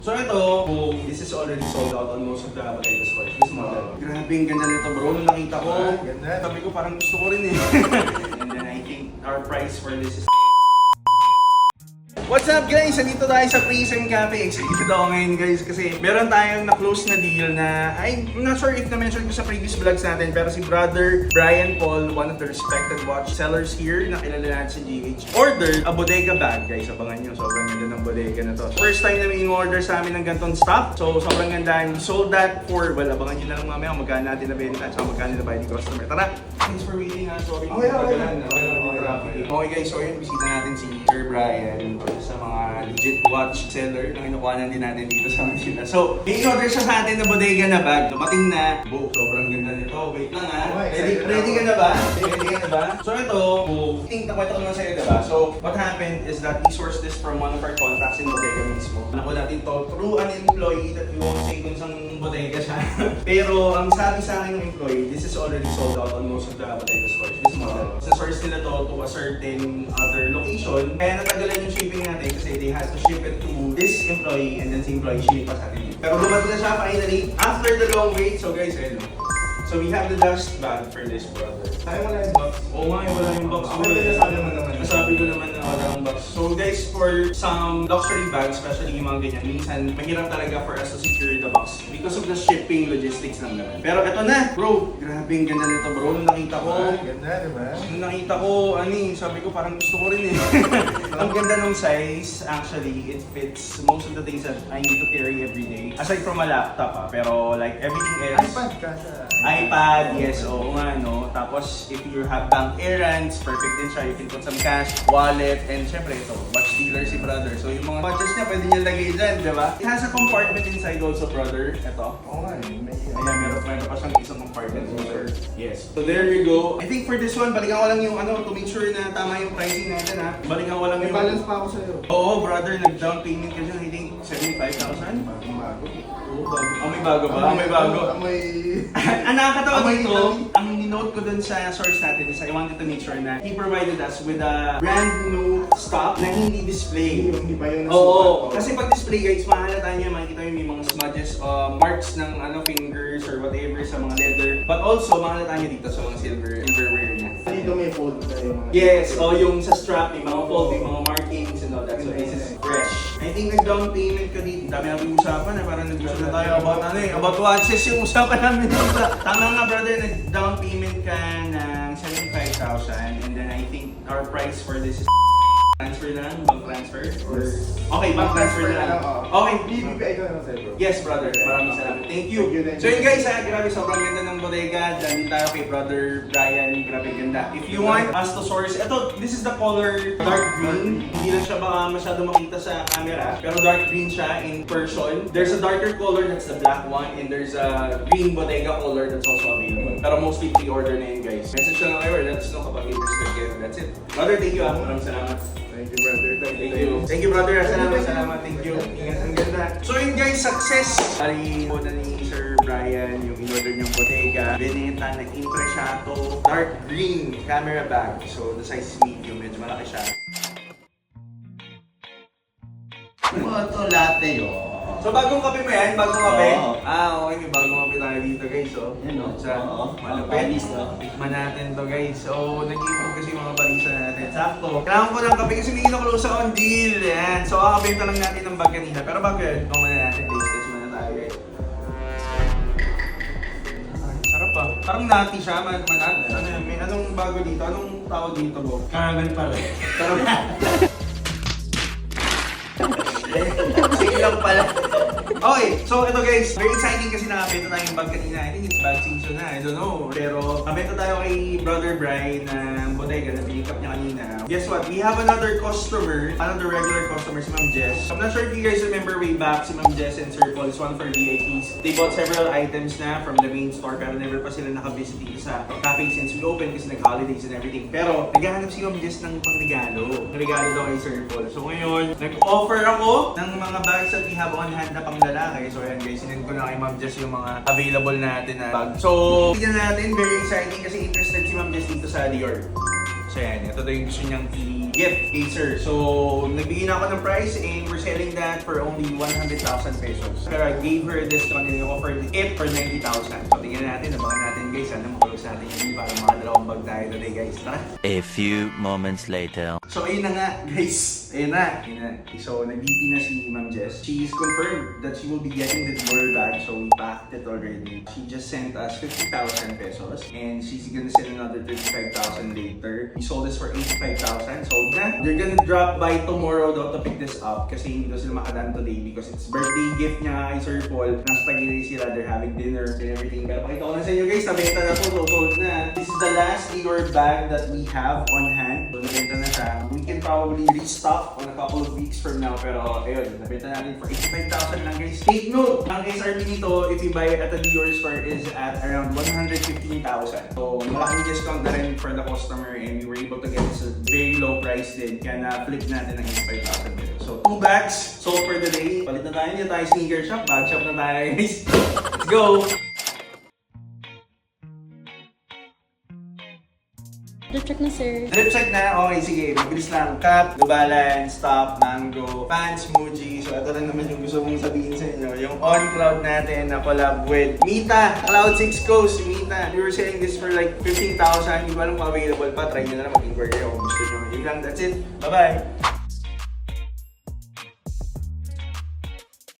So ito, this is already sold out on most of the Bottega stores. This model. Grabe, ang ganda nito bro. Nung nakita ko, Ganda. sabi ko parang gusto ko rin eh. And then I think our price for this is... What's up guys? Nandito tayo sa Prism Cafe. Excited ako ngayon guys kasi meron tayong na-close na deal na I'm not sure if na-mention ko sa previous vlogs natin, pero si brother Brian Paul, one of the respected watch sellers here na kilala natin sa GH, ordered a Bottega bag guys. Abangan nyo, sobrang ganda ng Bottega na to. First time na may in-order sa amin ng ganitong stock. So sobrang ganda. We sold that for, well, abangan nyo na lang mamaya kung magkano natin nabenta at magkano na bayad ni customer. Tara! Thanks for waiting ha. Sorry. Okay guys, so yun, bisita natin si Sir Brian sa mga legit watch seller na kinukuhanan din natin dito sa Manila. So, in-order siya sa atin na Bottega na bag. Dumating na. Sobrang ganda nito. Wait lang ha. Ready ka na ba? Ready ka na ba? So ito, nakwento ko naman sa'yo, diba? So, what happened is that we sourced this from one of our contacts in Bottega mismo. Nakuha natin to through an employee that we won't say kung saan Bottega siya. Pero, ang sabi sa akin ng employee, this is already sold out on most of the Bottega stores. This model. Sa source nila to a certain other location. Kaya natagalan yung shipping natin kasi they had to ship it to this employee and then si employee ship pa sa atin. Pero dumating na siya finally after the long wait. So guys, ayun. So we have the dust bag for this brother. Tayo wala yung box. Oo nga, wala yung box. Ako din nasabi naman naman. Nasabi ko naman na wala yung box. So guys, for some luxury bags, especially yung mga ganyan, minsan mahirap talaga for us to secure the box because of the shipping logistics lang naman. Pero eto na, bro. Grabe ang ganda nito bro. Nung nakita ko, Ganda, di ba? nung nakita ko, sabi ko parang gusto ko rin eh. Ang ganda ng size, actually, it fits most of the things that I need to carry every day. Aside from a laptop pero like everything else. iPad ka sa... iPad, yes, oo nga, no? Tapos, if you have bank errands, perfect din siya. You can put some cash, wallet, and syempre ito, watch dealer si brother. So, yung mga watches niya, pwede niya lagay dyan, di ba? It has a compartment inside also, brother. Ito. Oo nga eh. Ayan, meron pa siyang isang compartment. Yes. So, there you go. I think for this one, balikan ko lang yung to make sure na tama yung pricing natin, ha? Balikan ko lang May yung... balance pa ako sa'yo. Oo, brother, nag-down payment ka dyan. I think 75,000. Bago. Oo, bago. May bago ba? May bago. May... Ang nakakatawa Amay dito, Italy. ang ninote ko dun sa source natin is I wanted to make sure na he provided us with a brand new stock na hindi display. Hindi pa yun Oo, kasi pag display guys, mahalata niya, makikita yung may mga smudges, marks ng fingers or whatever sa mga leather. But also, mahalata niya dito sa mga silverware niya. Dito may fold na yung mga... Yes, yung sa strap, may mga fold, may mga markings and all that. So this is fresh. I think nag-down payment ka dito. Dami natin usapan na parang nag-gusto na tayo about watches yung usapan namin dito. Tama nga brother, nag-down payment ka ng 75,000 and then I think our price for this is transfer na lang? Bank transfer? Or... Okay, bank transfer na lang. Okay. BBPI ko naman sa'yo bro. Yes, brother. Maraming salamat. Thank you. So yun guys, grabe, sobrang ganda ng Bottega. Dahil tayo kay brother Brian. Grabe ganda. If you want us to source, this is the color dark green. Hindi lang siya baka masyado makita sa camera. Pero dark green siya in person. There's a darker color, that's the black one. And there's a green Bottega color that's also available. Pero mostly pre-order na yun guys. Message lang kayo or let us know kapag interested kayo. That's it. Brother, thank you. Maraming salamat. Thank you brother. Thank you. Thank you brother. Salamat. Thank you. Ingat, ang ganda. So yun guys, success! Bali po na ni Sir Brian yung in-order niyang Bottega. Beneta, nag-impresyato, dark green camera bag. So the size is medium, medyo malaki siya. Ito latte yun. So bagong kape mo yan? Bagong kape? Oo. Okay, may bagong kape tayo dito guys. So, Yan o. Sa Oo. malupit. Panis, no? Tikman natin to guys. So nag-iipon kasi yung mga barista natin. Sakto. Kailangan ko ng kape kasi may kinukulo sa on deal. Yan. So kakabenta lang natin ng bag kanina. Pero bago yun, ito muna natin. Taste test muna tayo guys. Sarap pa. Parang nati siya. May anong bago dito? Anong tawag dito, Bo? Caramel pa rin. Sige lang pala. Okay, so ito guys, very exciting kasi nakabenta tayong bag kanina. I think it's bag season na, I don't know. Pero kabenta tayo kay Brother Brian ng Bottega na pick up niya kanina. Guess what? We have another customer, another regular customer, si Ma'am Jess. I'm not sure if you guys remember way back, si Ma'am Jess and Sir Paul is one of our VIPs. They bought several items na from the main store pero never pa sila nakavisit dito sa cafe since we opened kasi nag-holidays and everything. Pero naghahanap si Ma'am Jess ng pangregalo. Regalo daw kay Sir Paul. So ngayon, nag-offer ako ng mga bags that we have on hand na pang lalaki. So ayan guys, sinend ko na kay Ma'am Jess yung mga available natin na bag. So, tignan natin, very exciting kasi interested si Ma'am Jess dito sa Dior. So yan, ito daw yung gusto niyang i-gift kay Sir. So, nagbigay na ako ng price and we're selling that for only 100,000 pesos. Pero I gave her a discount and I offered it for 90,000. So tingnan natin, abangan natin guys. Sana makulog natin yung para makadalawang bag tayo today guys. Tara! A few moments later. So ayun na nga guys, ayun na. So nag-DP na si Ma'am Jess. She's confirmed that she will be getting the door bag, so we packed it already. She just sent us 50,000 pesos and she's gonna send another 35,000 later. We sold this for 85,000, sold na. They're gonna drop by tomorrow daw to pick this up kasi hindi daw sila makadaan today because it's birthday gift niya kay Sir Paul. Nasa Taguig sila, they're having dinner and everything. Pero pakita ko na sa inyo guys, nabenta na po, so sold na. This is the last Dior bag that we have on hand. So nabenta na siya. We can probably restock on a couple of weeks from now, pero ayun, nabenta natin for 85,000 lang guys. Take note, ang SRP nito, if you buy it at a Dior store, is at around 115,000. So malaking discount na rin for the customer and we were able to get this at very low price din. Kaya na-flip natin ng 85,000 pesos. So 2 bags sold for the day. Palit na tayo, hindi tayo sneaker shop, bag shop na tayo guys. Let's go! Drip check na, sir. Drip check na, okay sige, mabilis lang. Cap, New Balance, Top, Mango, Pants, Muji. So ito lang naman yung gusto mong sabihin sa inyo. Yung On Cloud natin na collab with Mita, Cloud 6 Coast, Mita. We were selling this for like 15,000. Hindi ko alam kung available pa. Try nyo na lang mag-inquire kung gusto nyo. Yun lang, that's it. Bye-bye!